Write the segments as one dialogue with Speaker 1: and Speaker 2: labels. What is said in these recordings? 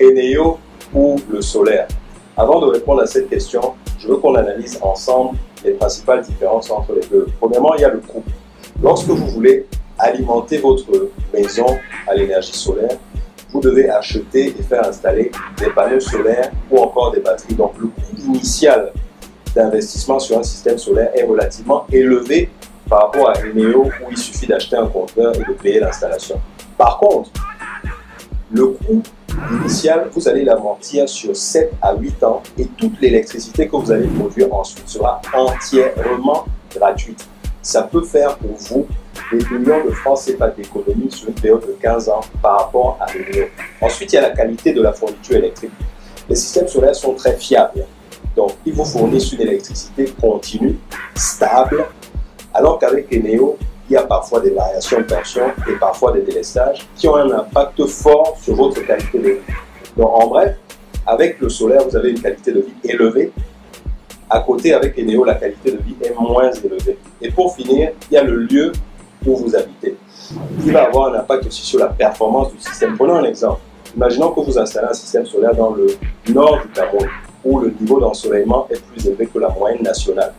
Speaker 1: Eneo ou le solaire? Avant de répondre à cette question, je veux qu'on analyse ensemble les principales différences entre les deux. Premièrement, il y a le coût. Lorsque vous voulez alimenter votre maison à l'énergie solaire, vous devez acheter et faire installer des panneaux solaires ou encore des batteries. Donc le coût initial d'investissement sur un système solaire est relativement élevé par rapport à Eneo où il suffit d'acheter un compteur et de payer l'installation. Par contre, le coût initial, vous allez l'amortir sur 7 à 8 ans et toute l'électricité que vous allez produire ensuite sera entièrement gratuite. Ça peut faire pour vous des millions de francs CFA d'économie sur une période de 15 ans par rapport à Eneo. Ensuite, il y a la qualité de la fourniture électrique. Les systèmes solaires sont très fiables. Donc, ils vous fournissent une électricité continue, stable, alors qu'avec Eneo, il y a parfois des variations de tension et parfois des délestages qui ont un impact fort sur votre qualité de vie. Donc, en bref, avec le solaire, vous avez une qualité de vie élevée. À côté, avec Eneo, la qualité de vie est moins élevée. Et pour finir, il y a le lieu où vous habitez. Il va avoir un impact aussi sur la performance du système. Prenons un exemple. Imaginons que vous installez un système solaire dans le nord du Cameroun, où le niveau d'ensoleillement est plus élevé que la moyenne nationale.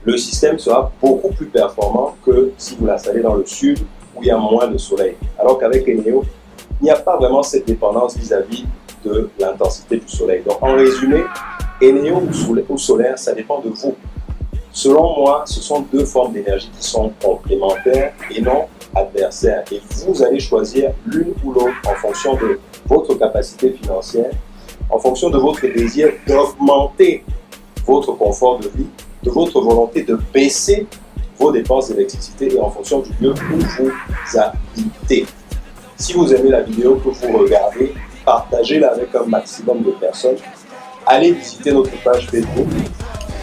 Speaker 1: Le système sera beaucoup plus performant que si vous l'installez dans le sud, où il y a moins de soleil. Alors qu'avec Eneo, il n'y a pas vraiment cette dépendance vis-à-vis de l'intensité du soleil. Donc en résumé, Eneo ou solaire, ça dépend de vous. Selon moi, ce sont deux formes d'énergie qui sont complémentaires et non adversaires. Et vous allez choisir l'une ou l'autre en fonction de votre capacité financière, en fonction de votre désir d'augmenter votre confort de vie, de votre volonté de baisser vos dépenses d'électricité et en fonction du lieu où vous habitez. Si vous aimez la vidéo que vous regardez, partagez-la avec un maximum de personnes. Allez visiter notre page Facebook,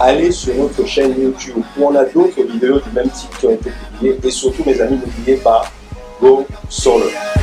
Speaker 1: allez sur notre chaîne YouTube où on a d'autres vidéos du même type qui ont été publiées et surtout mes amis, n'oubliez pas, go solar.